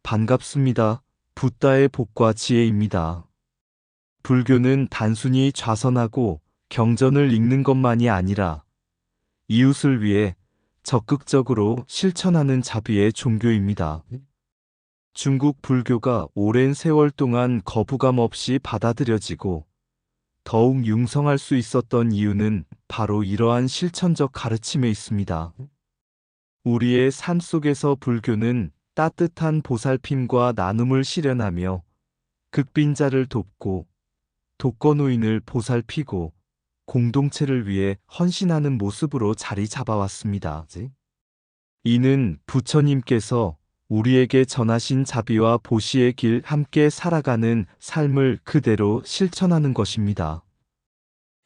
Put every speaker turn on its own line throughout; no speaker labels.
반갑습니다. 붓다의 복과 지혜입니다. 불교는 단순히 좌선하고 경전을 읽는 것만이 아니라 이웃을 위해 적극적으로 실천하는 자비의 종교입니다. 중국 불교가 오랜 세월 동안 거부감 없이 받아들여지고 더욱 융성할 수 있었던 이유는 바로 이러한 실천적 가르침에 있습니다. 우리의 삶 속에서 불교는 따뜻한 보살핌과 나눔을 실현하며 극빈자를 돕고 독거노인을 보살피고 공동체를 위해 헌신하는 모습으로 자리 잡아왔습니다. 이는 부처님께서 우리에게 전하신 자비와 보시의 길 함께 살아가는 삶을 그대로 실천하는 것입니다.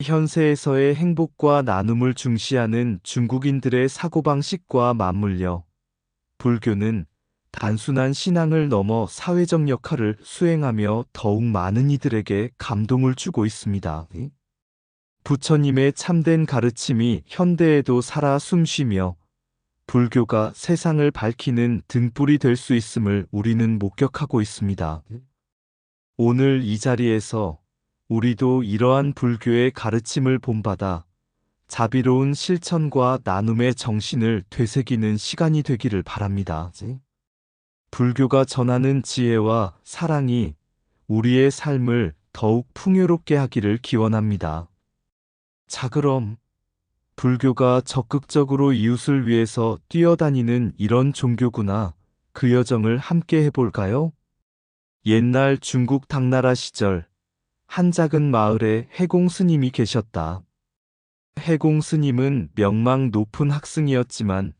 현세에서의 행복과 나눔을 중시하는 중국인들의 사고방식과 맞물려 불교는 단순한 신앙을 넘어 사회적 역할을 수행하며 더욱 많은 이들에게 감동을 주고 있습니다. 부처님의 참된 가르침이 현대에도 살아 숨쉬며 불교가 세상을 밝히는 등불이 될 수 있음을 우리는 목격하고 있습니다. 오늘 이 자리에서 우리도 이러한 불교의 가르침을 본받아 자비로운 실천과 나눔의 정신을 되새기는 시간이 되기를 바랍니다. 불교가 전하는 지혜와 사랑이 우리의 삶을 더욱 풍요롭게 하기를 기원합니다. 자, 그럼 불교가 적극적으로 이웃을 위해서 뛰어다니는 이런 종교구나. 그 여정을 함께 해볼까요? 옛날 중국 당나라 시절 한 작은 마을에 해공 스님이 계셨다. 해공 스님은 명망 높은 학승이었지만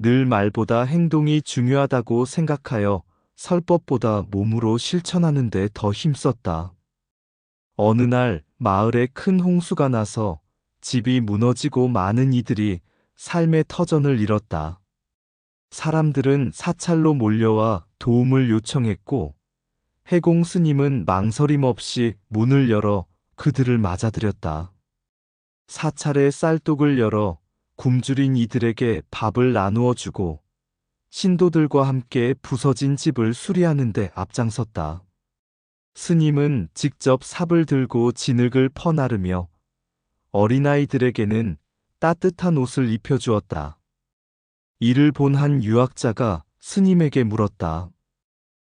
늘 말보다 행동이 중요하다고 생각하여 설법보다 몸으로 실천하는 데 더 힘썼다. 어느 날 마을에 큰 홍수가 나서 집이 무너지고 많은 이들이 삶의 터전을 잃었다. 사람들은 사찰로 몰려와 도움을 요청했고 해공 스님은 망설임 없이 문을 열어 그들을 맞아들였다. 사찰의 쌀독을 열어 굶주린 이들에게 밥을 나누어 주고 신도들과 함께 부서진 집을 수리하는 데 앞장섰다. 스님은 직접 삽을 들고 진흙을 퍼나르며 어린아이들에게는 따뜻한 옷을 입혀주었다. 이를 본 한 유학자가 스님에게 물었다.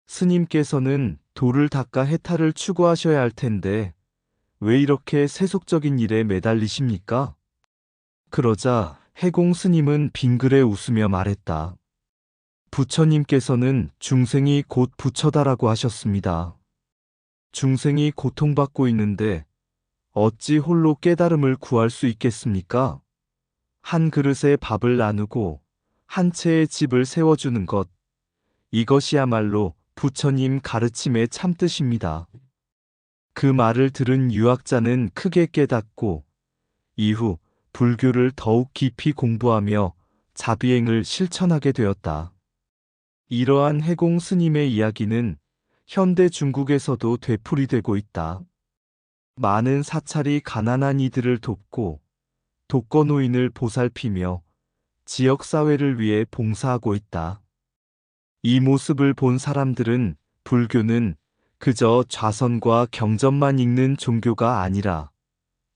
스님께서는 돌을 닦아 해탈을 추구하셔야 할 텐데 왜 이렇게 세속적인 일에 매달리십니까? 그러자 해공 스님은 빙그레 웃으며 말했다. 부처님께서는 중생이 곧 부처다라고 하셨습니다. 중생이 고통받고 있는데 어찌 홀로 깨달음을 구할 수 있겠습니까? 한 그릇에 밥을 나누고 한 채의 집을 세워주는 것, 이것이야말로 부처님 가르침의 참뜻입니다. 그 말을 들은 유학자는 크게 깨닫고 이후 불교를 더욱 깊이 공부하며 자비행을 실천하게 되었다. 이러한 해공 스님의 이야기는 현대 중국에서도 되풀이되고 있다. 많은 사찰이 가난한 이들을 돕고 독거노인을 보살피며 지역사회를 위해 봉사하고 있다. 이 모습을 본 사람들은 불교는 그저 좌선과 경전만 읽는 종교가 아니라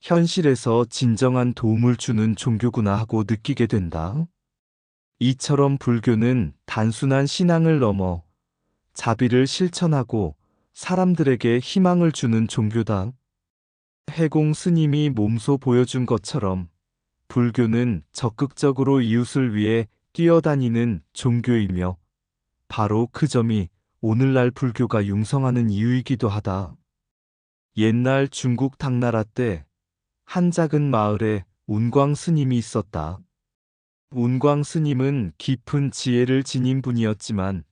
현실에서 진정한 도움을 주는 종교구나 하고 느끼게 된다. 이처럼 불교는 단순한 신앙을 넘어 자비를 실천하고 사람들에게 희망을 주는 종교다. 해공 스님이 몸소 보여준 것처럼 불교는 적극적으로 이웃을 위해 뛰어다니는 종교이며 바로 그 점이 오늘날 불교가 융성하는 이유이기도 하다. 옛날 중국 당나라 때 한 작은 마을에 운광 스님이 있었다. 운광 스님은 깊은 지혜를 지닌 분이었지만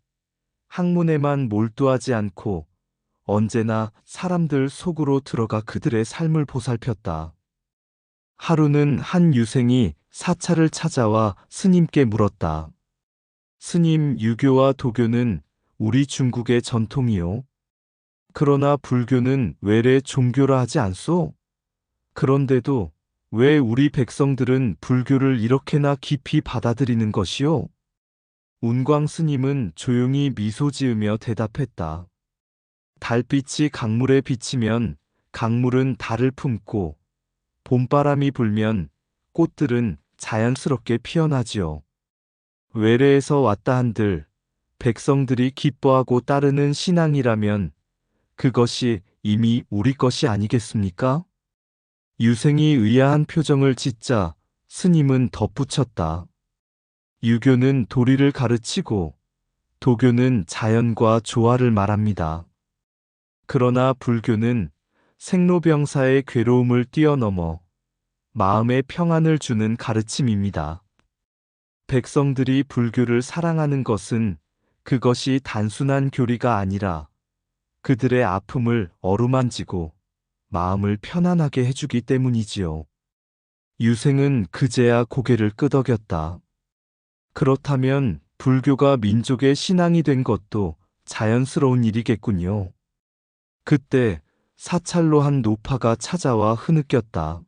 학문에만 몰두하지 않고 언제나 사람들 속으로 들어가 그들의 삶을 보살폈다. 하루는 한 유생이 사찰을 찾아와 스님께 물었다. 스님, 유교와 도교는 우리 중국의 전통이요. 그러나 불교는 외래 종교라 하지 않소? 그런데도 왜 우리 백성들은 불교를 이렇게나 깊이 받아들이는 것이요? 운광 스님은 조용히 미소 지으며 대답했다. 달빛이 강물에 비치면 강물은 달을 품고 봄바람이 불면 꽃들은 자연스럽게 피어나지요. 외래에서 왔다 한들 백성들이 기뻐하고 따르는 신앙이라면 그것이 이미 우리 것이 아니겠습니까? 유생이 의아한 표정을 짓자 스님은 덧붙였다. 유교는 도리를 가르치고 도교는 자연과 조화를 말합니다. 그러나 불교는 생로병사의 괴로움을 뛰어넘어 마음의 평안을 주는 가르침입니다. 백성들이 불교를 사랑하는 것은 그것이 단순한 교리가 아니라 그들의 아픔을 어루만지고 마음을 편안하게 해주기 때문이지요. 유생은 그제야 고개를 끄덕였다. 그렇다면 불교가 민족의 신앙이 된 것도 자연스러운 일이겠군요. 그때 사찰로 한 노파가 찾아와 흐느꼈다.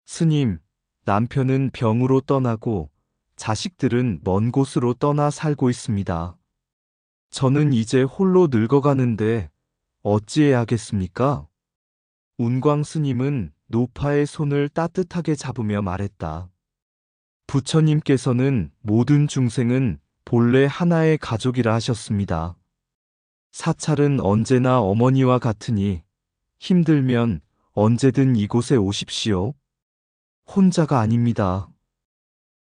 스님, 남편은 병으로 떠나고 자식들은 먼 곳으로 떠나 살고 있습니다. 저는 이제 홀로 늙어가는데 어찌해야겠습니까? 운광 스님은 노파의 손을 따뜻하게 잡으며 말했다. 부처님께서는 모든 중생은 본래 하나의 가족이라 하셨습니다. 사찰은 언제나 어머니와 같으니 힘들면 언제든 이곳에 오십시오. 혼자가 아닙니다.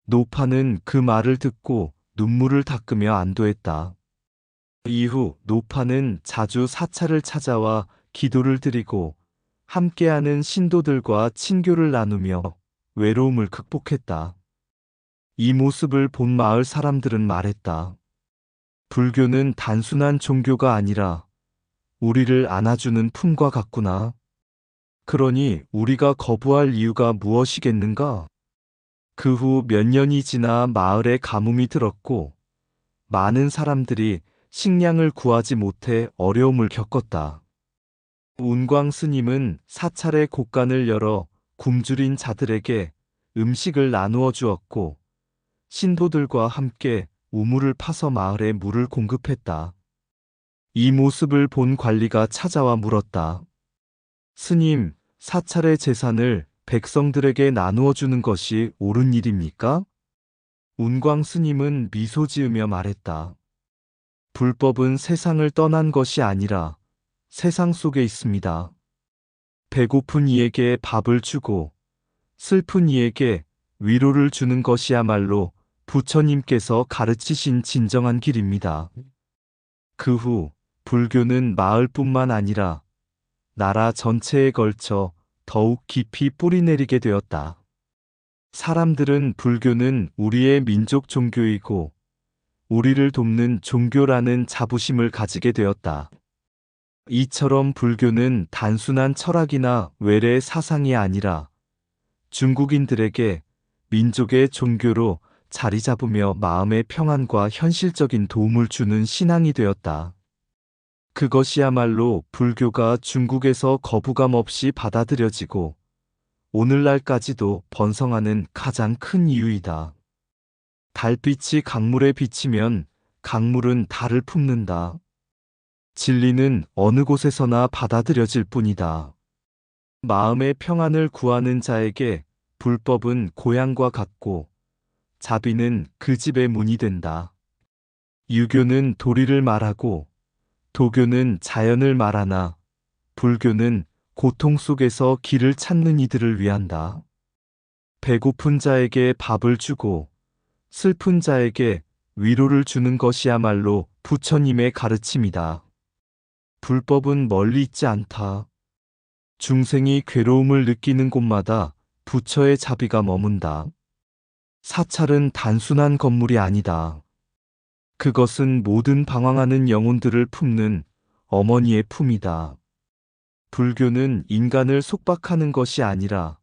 노파는 그 말을 듣고 눈물을 닦으며 안도했다. 이후 노파는 자주 사찰을 찾아와 기도를 드리고 함께하는 신도들과 친교를 나누며 외로움을 극복했다. 이 모습을 본 마을 사람들은 말했다. 불교는 단순한 종교가 아니라 우리를 안아주는 품과 같구나. 그러니 우리가 거부할 이유가 무엇이겠는가? 그 후 몇 년이 지나 마을에 가뭄이 들었고 많은 사람들이 식량을 구하지 못해 어려움을 겪었다. 운광 스님은 사찰의 곳간을 열어 굶주린 자들에게 음식을 나누어 주었고 신도들과 함께 우물을 파서 마을에 물을 공급했다. 이 모습을 본 관리가 찾아와 물었다. 스님, 사찰의 재산을 백성들에게 나누어 주는 것이 옳은 일입니까? 운광 스님은 미소 지으며 말했다. 불법은 세상을 떠난 것이 아니라 세상 속에 있습니다. 배고픈 이에게 밥을 주고 슬픈 이에게 위로를 주는 것이야말로 부처님께서 가르치신 진정한 길입니다. 그 후 불교는 마을뿐만 아니라 나라 전체에 걸쳐 더욱 깊이 뿌리내리게 되었다. 사람들은 불교는 우리의 민족 종교이고 우리를 돕는 종교라는 자부심을 가지게 되었다. 이처럼 불교는 단순한 철학이나 외래 사상이 아니라 중국인들에게 민족의 종교로 자리 잡으며 마음의 평안과 현실적인 도움을 주는 신앙이 되었다. 그것이야말로 불교가 중국에서 거부감 없이 받아들여지고 오늘날까지도 번성하는 가장 큰 이유이다. 달빛이 강물에 비치면 강물은 달을 품는다. 진리는 어느 곳에서나 받아들여질 뿐이다. 마음의 평안을 구하는 자에게 불법은 고향과 같고 자비는 그 집의 문이 된다. 유교는 도리를 말하고 도교는 자연을 말하나 불교는 고통 속에서 길을 찾는 이들을 위한다. 배고픈 자에게 밥을 주고 슬픈 자에게 위로를 주는 것이야말로 부처님의 가르침이다. 불법은 멀리 있지 않다. 중생이 괴로움을 느끼는 곳마다 부처의 자비가 머문다. 사찰은 단순한 건물이 아니다. 그것은 모든 방황하는 영혼들을 품는 어머니의 품이다. 불교는 인간을 속박하는 것이 아니라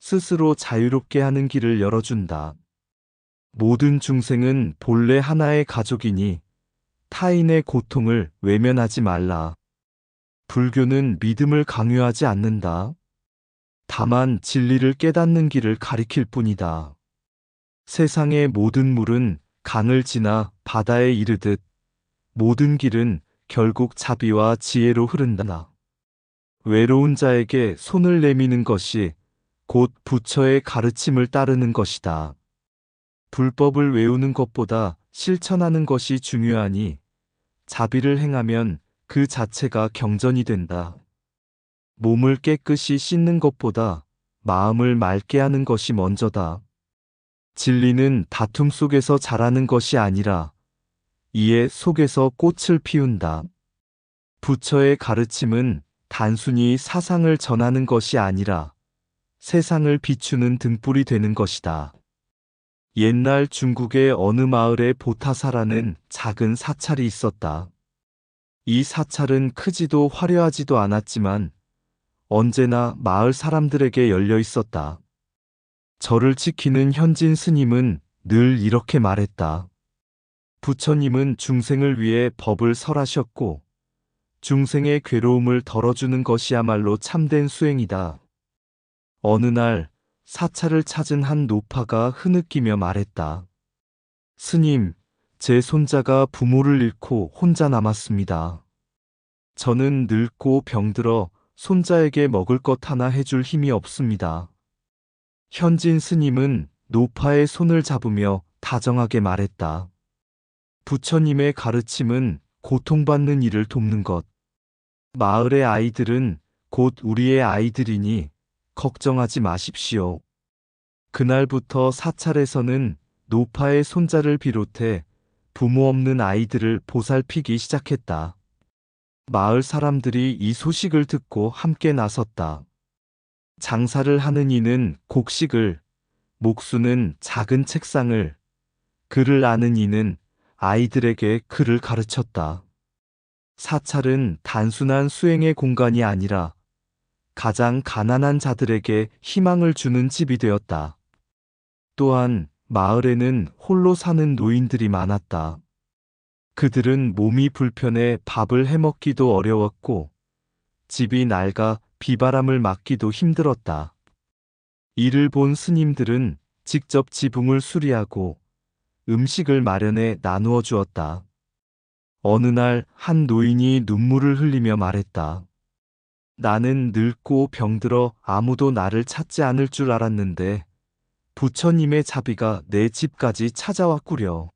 스스로 자유롭게 하는 길을 열어준다. 모든 중생은 본래 하나의 가족이니 타인의 고통을 외면하지 말라. 불교는 믿음을 강요하지 않는다. 다만 진리를 깨닫는 길을 가리킬 뿐이다. 세상의 모든 물은 강을 지나 바다에 이르듯 모든 길은 결국 자비와 지혜로 흐른다. 외로운 자에게 손을 내미는 것이 곧 부처의 가르침을 따르는 것이다. 불법을 외우는 것보다 실천하는 것이 중요하니 자비를 행하면 그 자체가 경전이 된다. 몸을 깨끗이 씻는 것보다 마음을 맑게 하는 것이 먼저다. 진리는 다툼 속에서 자라는 것이 아니라 이해 속에서 꽃을 피운다. 부처의 가르침은 단순히 사상을 전하는 것이 아니라 세상을 비추는 등불이 되는 것이다. 옛날 중국의 어느 마을에 보타사라는 작은 사찰이 있었다. 이 사찰은 크지도 화려하지도 않았지만 언제나 마을 사람들에게 열려 있었다. 절을 지키는 현진 스님은 늘 이렇게 말했다. 부처님은 중생을 위해 법을 설하셨고 중생의 괴로움을 덜어주는 것이야말로 참된 수행이다. 어느 날 사찰을 찾은 한 노파가 흐느끼며 말했다. 스님, 제 손자가 부모를 잃고 혼자 남았습니다. 저는 늙고 병들어 손자에게 먹을 것 하나 해줄 힘이 없습니다. 현진 스님은 노파의 손을 잡으며 다정하게 말했다. 부처님의 가르침은 고통받는 이를 돕는 것. 마을의 아이들은 곧 우리의 아이들이니 걱정하지 마십시오. 그날부터 사찰에서는 노파의 손자를 비롯해 부모 없는 아이들을 보살피기 시작했다. 마을 사람들이 이 소식을 듣고 함께 나섰다. 장사를 하는 이는 곡식을, 목수는 작은 책상을, 글을 아는 이는 아이들에게 글을 가르쳤다. 사찰은 단순한 수행의 공간이 아니라 가장 가난한 자들에게 희망을 주는 집이 되었다. 또한 마을에는 홀로 사는 노인들이 많았다. 그들은 몸이 불편해 밥을 해먹기도 어려웠고 집이 낡아 비바람을 맞기도 힘들었다. 이를 본 스님들은 직접 지붕을 수리하고 음식을 마련해 나누어 주었다. 어느 날 한 노인이 눈물을 흘리며 말했다. 나는 늙고 병들어 아무도 나를 찾지 않을 줄 알았는데 부처님의 자비가 내 집까지 찾아왔구려.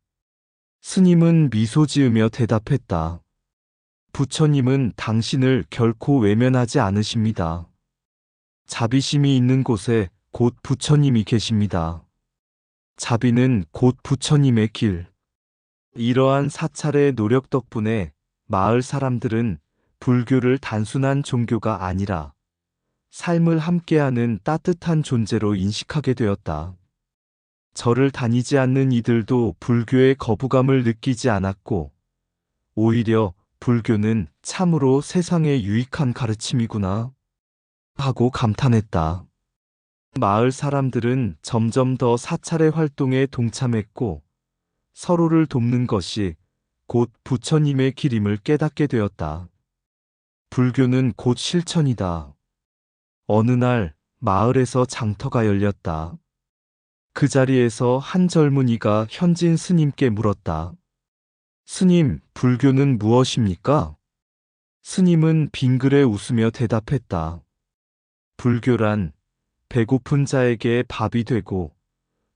스님은 미소 지으며 대답했다. 부처님은 당신을 결코 외면하지 않으십니다. 자비심이 있는 곳에 곧 부처님이 계십니다. 자비는 곧 부처님의 길. 이러한 사찰의 노력 덕분에 마을 사람들은 불교를 단순한 종교가 아니라 삶을 함께하는 따뜻한 존재로 인식하게 되었다. 절을 다니지 않는 이들도 불교의 거부감을 느끼지 않았고 오히려 불교는 참으로 세상에 유익한 가르침이구나 하고 감탄했다. 마을 사람들은 점점 더 사찰의 활동에 동참했고 서로를 돕는 것이 곧 부처님의 길임을 깨닫게 되었다. 불교는 곧 실천이다. 어느 날 마을에서 장터가 열렸다. 그 자리에서 한 젊은이가 현진 스님께 물었다. 스님, 불교는 무엇입니까? 스님은 빙그레 웃으며 대답했다. 불교란 배고픈 자에게 밥이 되고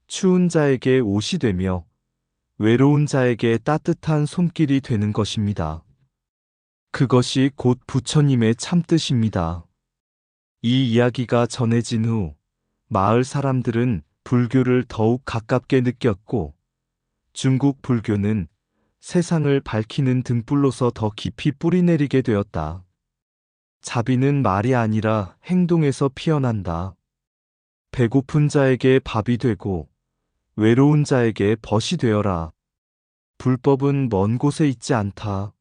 추운 자에게 옷이 되며 외로운 자에게 따뜻한 손길이 되는 것입니다. 그것이 곧 부처님의 참뜻입니다. 이 이야기가 전해진 후 마을 사람들은 불교를 더욱 가깝게 느꼈고 중국 불교는 세상을 밝히는 등불로서 더 깊이 뿌리내리게 되었다. 자비는 말이 아니라 행동에서 피어난다. 배고픈 자에게 밥이 되고 외로운 자에게 벗이 되어라. 불법은 먼 곳에 있지 않다.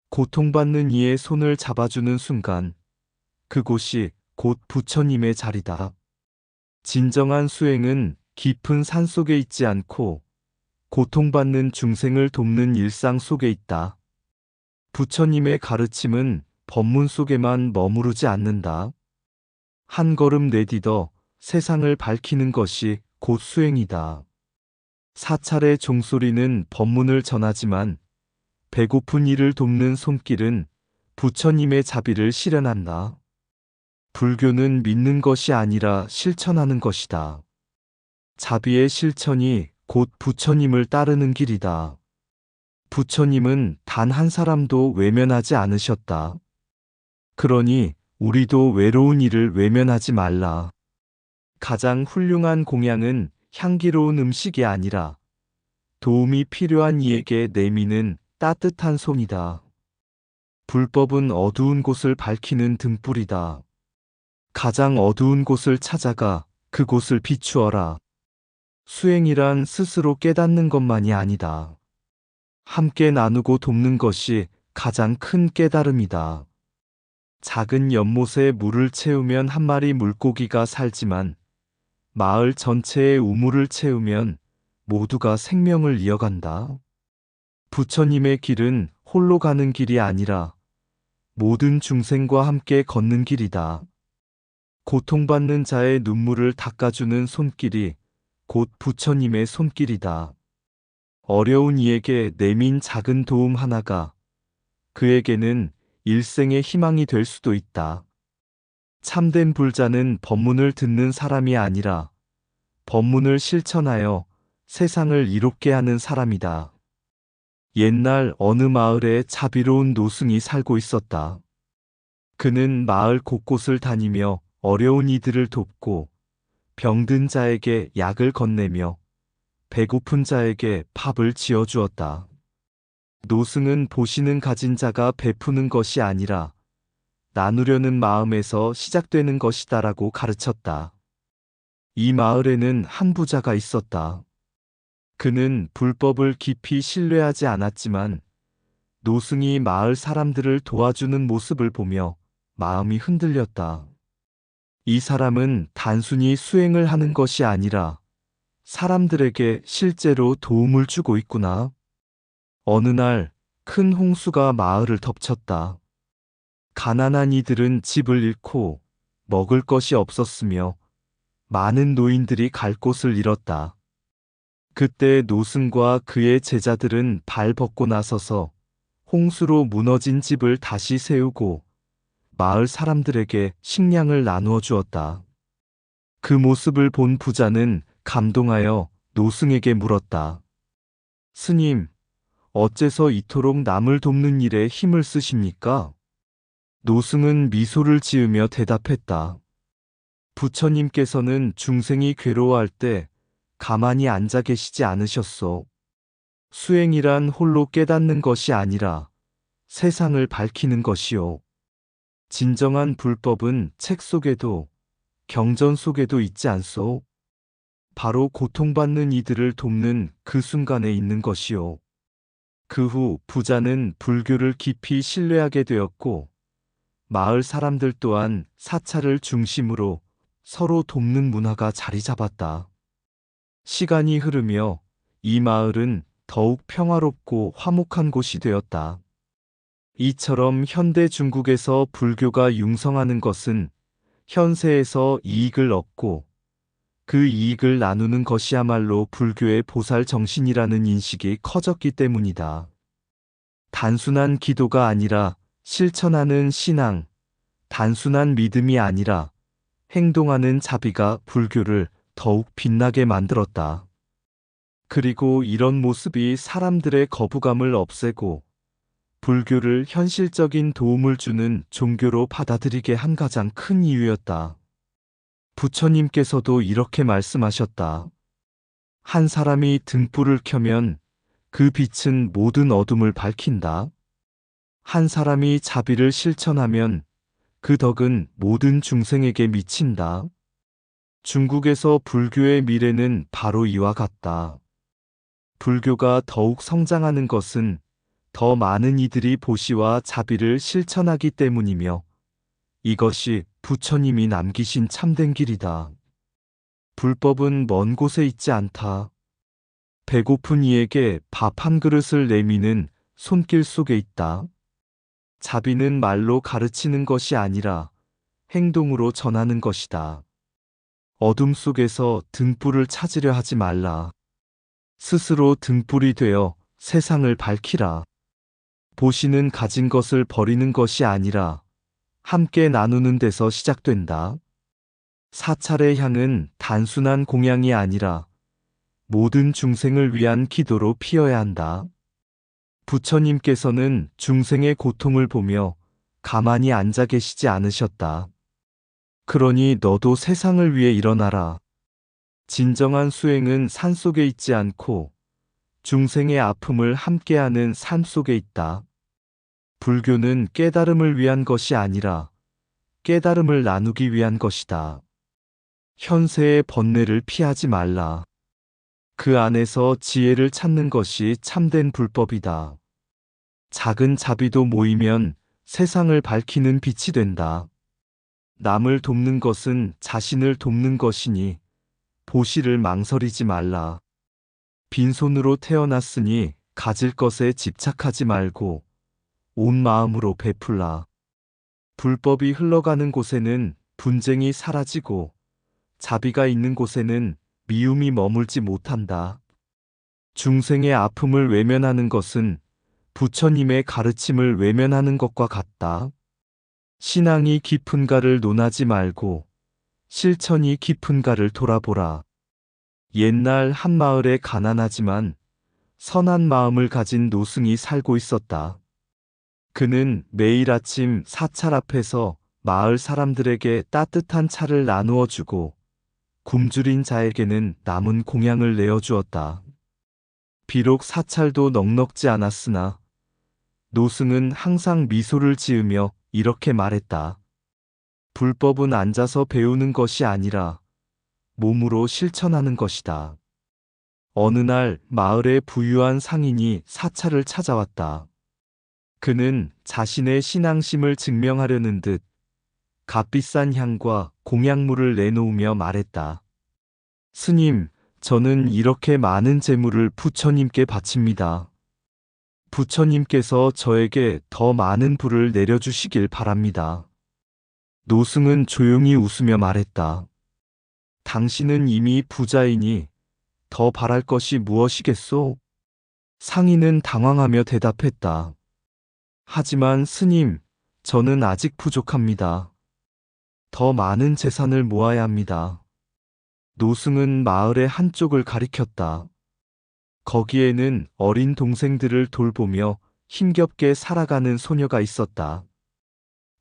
고통받는 이의 손을 잡아주는 순간 그곳이 곧 부처님의 자리다. 진정한 수행은 깊은 산 속에 있지 않고 고통받는 중생을 돕는 일상 속에 있다. 부처님의 가르침은 법문 속에만 머무르지 않는다. 한 걸음 내디뎌 세상을 밝히는 것이 곧 수행이다. 사찰의 종소리는 법문을 전하지만 배고픈 이를 돕는 손길은 부처님의 자비를 실현한다. 불교는 믿는 것이 아니라 실천하는 것이다. 자비의 실천이 곧 부처님을 따르는 길이다. 부처님은 단 한 사람도 외면하지 않으셨다. 그러니 우리도 외로운 이를 외면하지 말라. 가장 훌륭한 공양은 향기로운 음식이 아니라 도움이 필요한 이에게 내미는 따뜻한 손이다. 불법은 어두운 곳을 밝히는 등불이다. 가장 어두운 곳을 찾아가 그곳을 비추어라. 수행이란 스스로 깨닫는 것만이 아니다. 함께 나누고 돕는 것이 가장 큰 깨달음이다. 작은 연못에 물을 채우면 한 마리 물고기가 살지만 마을 전체의 우물을 채우면 모두가 생명을 이어간다. 부처님의 길은 홀로 가는 길이 아니라 모든 중생과 함께 걷는 길이다. 고통받는 자의 눈물을 닦아주는 손길이 곧 부처님의 손길이다. 어려운 이에게 내민 작은 도움 하나가 그에게는 일생의 희망이 될 수도 있다. 참된 불자는 법문을 듣는 사람이 아니라 법문을 실천하여 세상을 이롭게 하는 사람이다. 옛날 어느 마을에 자비로운 노승이 살고 있었다. 그는 마을 곳곳을 다니며 어려운 이들을 돕고 병든 자에게 약을 건네며 배고픈 자에게 밥을 지어주었다. 노승은 보시는 가진 자가 베푸는 것이 아니라 나누려는 마음에서 시작되는 것이다라고 가르쳤다. 이 마을에는 한 부자가 있었다. 그는 불법을 깊이 신뢰하지 않았지만 노승이 마을 사람들을 도와주는 모습을 보며 마음이 흔들렸다. 이 사람은 단순히 수행을 하는 것이 아니라 사람들에게 실제로 도움을 주고 있구나. 어느 날 큰 홍수가 마을을 덮쳤다. 가난한 이들은 집을 잃고 먹을 것이 없었으며 많은 노인들이 갈 곳을 잃었다. 그때 노승과 그의 제자들은 발 벗고 나서서 홍수로 무너진 집을 다시 세우고 마을 사람들에게 식량을 나누어 주었다. 그 모습을 본 부자는 감동하여 노승에게 물었다. 스님, 어째서 이토록 남을 돕는 일에 힘을 쓰십니까? 노승은 미소를 지으며 대답했다. 부처님께서는 중생이 괴로워할 때 가만히 앉아 계시지 않으셨소. 수행이란 홀로 깨닫는 것이 아니라 세상을 밝히는 것이요. 진정한 불법은 책 속에도 경전 속에도 있지 않소. 바로 고통받는 이들을 돕는 그 순간에 있는 것이요. 그 후 부자는 불교를 깊이 신뢰하게 되었고 마을 사람들 또한 사찰을 중심으로 서로 돕는 문화가 자리 잡았다. 시간이 흐르며 이 마을은 더욱 평화롭고 화목한 곳이 되었다. 이처럼 현대 중국에서 불교가 융성하는 것은 현세에서 이익을 얻고 그 이익을 나누는 것이야말로 불교의 보살 정신이라는 인식이 커졌기 때문이다. 단순한 기도가 아니라 실천하는 신앙, 단순한 믿음이 아니라 행동하는 자비가 불교를 더욱 빛나게 만들었다. 그리고 이런 모습이 사람들의 거부감을 없애고 불교를 현실적인 도움을 주는 종교로 받아들이게 한 가장 큰 이유였다. 부처님께서도 이렇게 말씀하셨다. 한 사람이 등불을 켜면 그 빛은 모든 어둠을 밝힌다. 한 사람이 자비를 실천하면 그 덕은 모든 중생에게 미친다. 중국에서 불교의 미래는 바로 이와 같다. 불교가 더욱 성장하는 것은 더 많은 이들이 보시와 자비를 실천하기 때문이며 이것이 부처님이 남기신 참된 길이다. 불법은 먼 곳에 있지 않다. 배고픈 이에게 밥 한 그릇을 내미는 손길 속에 있다. 자비는 말로 가르치는 것이 아니라 행동으로 전하는 것이다. 어둠 속에서 등불을 찾으려 하지 말라. 스스로 등불이 되어 세상을 밝히라. 보시는 가진 것을 버리는 것이 아니라 함께 나누는 데서 시작된다. 사찰의 향은 단순한 공양이 아니라 모든 중생을 위한 기도로 피어야 한다. 부처님께서는 중생의 고통을 보며 가만히 앉아 계시지 않으셨다. 그러니 너도 세상을 위해 일어나라. 진정한 수행은 산속에 있지 않고 중생의 아픔을 함께하는 삶 속에 있다. 불교는 깨달음을 위한 것이 아니라 깨달음을 나누기 위한 것이다. 현세의 번뇌를 피하지 말라. 그 안에서 지혜를 찾는 것이 참된 불법이다. 작은 자비도 모이면 세상을 밝히는 빛이 된다. 남을 돕는 것은 자신을 돕는 것이니 보시를 망설이지 말라. 빈손으로 태어났으니 가질 것에 집착하지 말고 온 마음으로 베풀라. 불법이 흘러가는 곳에는 분쟁이 사라지고 자비가 있는 곳에는 미움이 머물지 못한다. 중생의 아픔을 외면하는 것은 부처님의 가르침을 외면하는 것과 같다. 신앙이 깊은가를 논하지 말고 실천이 깊은가를 돌아보라. 옛날 한 마을에 가난하지만 선한 마음을 가진 노승이 살고 있었다. 그는 매일 아침 사찰 앞에서 마을 사람들에게 따뜻한 차를 나누어 주고 굶주린 자에게는 남은 공양을 내어 주었다. 비록 사찰도 넉넉지 않았으나 노승은 항상 미소를 지으며 이렇게 말했다. 불법은 앉아서 배우는 것이 아니라 몸으로 실천하는 것이다. 어느 날 마을의 부유한 상인이 사찰을 찾아왔다. 그는 자신의 신앙심을 증명하려는 듯 값비싼 향과 공양물을 내놓으며 말했다. 스님, 저는 이렇게 많은 재물을 부처님께 바칩니다. 부처님께서 저에게 더 많은 불을 내려주시길 바랍니다. 노승은 조용히 웃으며 말했다. 당신은 이미 부자이니 더 바랄 것이 무엇이겠소? 상인은 당황하며 대답했다. 하지만 스님, 저는 아직 부족합니다. 더 많은 재산을 모아야 합니다. 노승은 마을의 한쪽을 가리켰다. 거기에는 어린 동생들을 돌보며 힘겹게 살아가는 소녀가 있었다.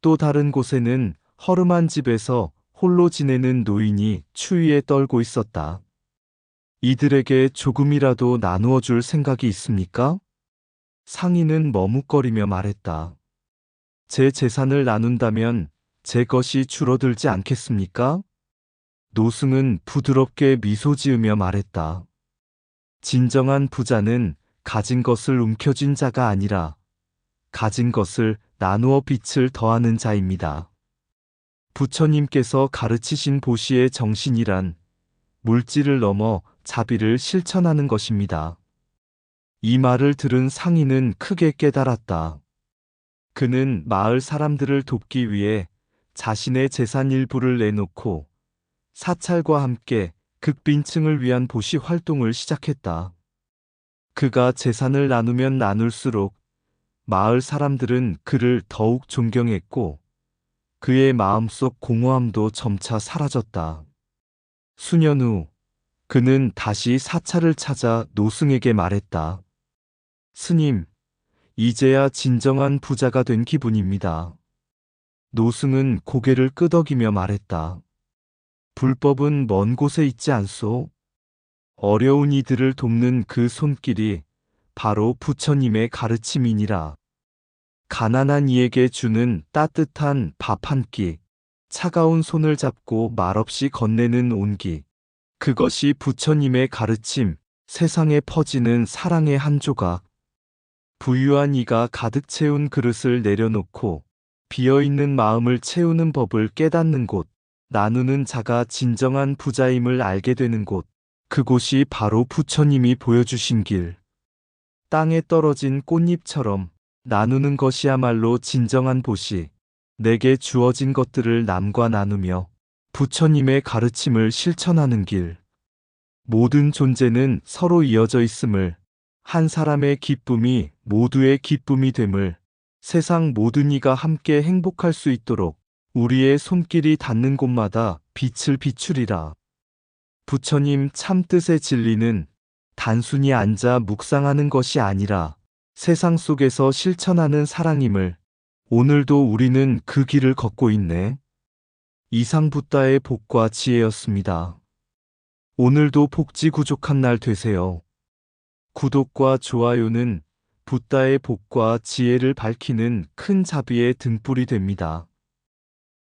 또 다른 곳에는 허름한 집에서 홀로 지내는 노인이 추위에 떨고 있었다. 이들에게 조금이라도 나누어 줄 생각이 있습니까? 상인은 머뭇거리며 말했다. 제 재산을 나눈다면 제 것이 줄어들지 않겠습니까? 노승은 부드럽게 미소 지으며 말했다. 진정한 부자는 가진 것을 움켜쥔 자가 아니라 가진 것을 나누어 빛을 더하는 자입니다. 부처님께서 가르치신 보시의 정신이란 물질을 넘어 자비를 실천하는 것입니다. 이 말을 들은 상인은 크게 깨달았다. 그는 마을 사람들을 돕기 위해 자신의 재산 일부를 내놓고 사찰과 함께 극빈층을 위한 보시 활동을 시작했다. 그가 재산을 나누면 나눌수록 마을 사람들은 그를 더욱 존경했고 그의 마음속 공허함도 점차 사라졌다. 수년 후 그는 다시 사찰을 찾아 노승에게 말했다. 스님, 이제야 진정한 부자가 된 기분입니다. 노승은 고개를 끄덕이며 말했다. 불법은 먼 곳에 있지 않소? 어려운 이들을 돕는 그 손길이 바로 부처님의 가르침이니라. 가난한 이에게 주는 따뜻한 밥 한 끼, 차가운 손을 잡고 말없이 건네는 온기. 그것이 부처님의 가르침, 세상에 퍼지는 사랑의 한 조각. 부유한 이가 가득 채운 그릇을 내려놓고 비어있는 마음을 채우는 법을 깨닫는 곳, 나누는 자가 진정한 부자임을 알게 되는 곳, 그곳이 바로 부처님이 보여주신 길. 땅에 떨어진 꽃잎처럼 나누는 것이야말로 진정한 보시, 내게 주어진 것들을 남과 나누며 부처님의 가르침을 실천하는 길. 모든 존재는 서로 이어져 있음을, 한 사람의 기쁨이 모두의 기쁨이 됨을, 세상 모든 이가 함께 행복할 수 있도록 우리의 손길이 닿는 곳마다 빛을 비추리라. 부처님 참뜻의 진리는 단순히 앉아 묵상하는 것이 아니라 세상 속에서 실천하는 사랑임을, 오늘도 우리는 그 길을 걷고 있네. 이상 붓다의 복과 지혜였습니다. 오늘도 복지구족한 날 되세요. 구독과 좋아요는 붓다의 복과 지혜를 밝히는 큰 자비의 등불이 됩니다.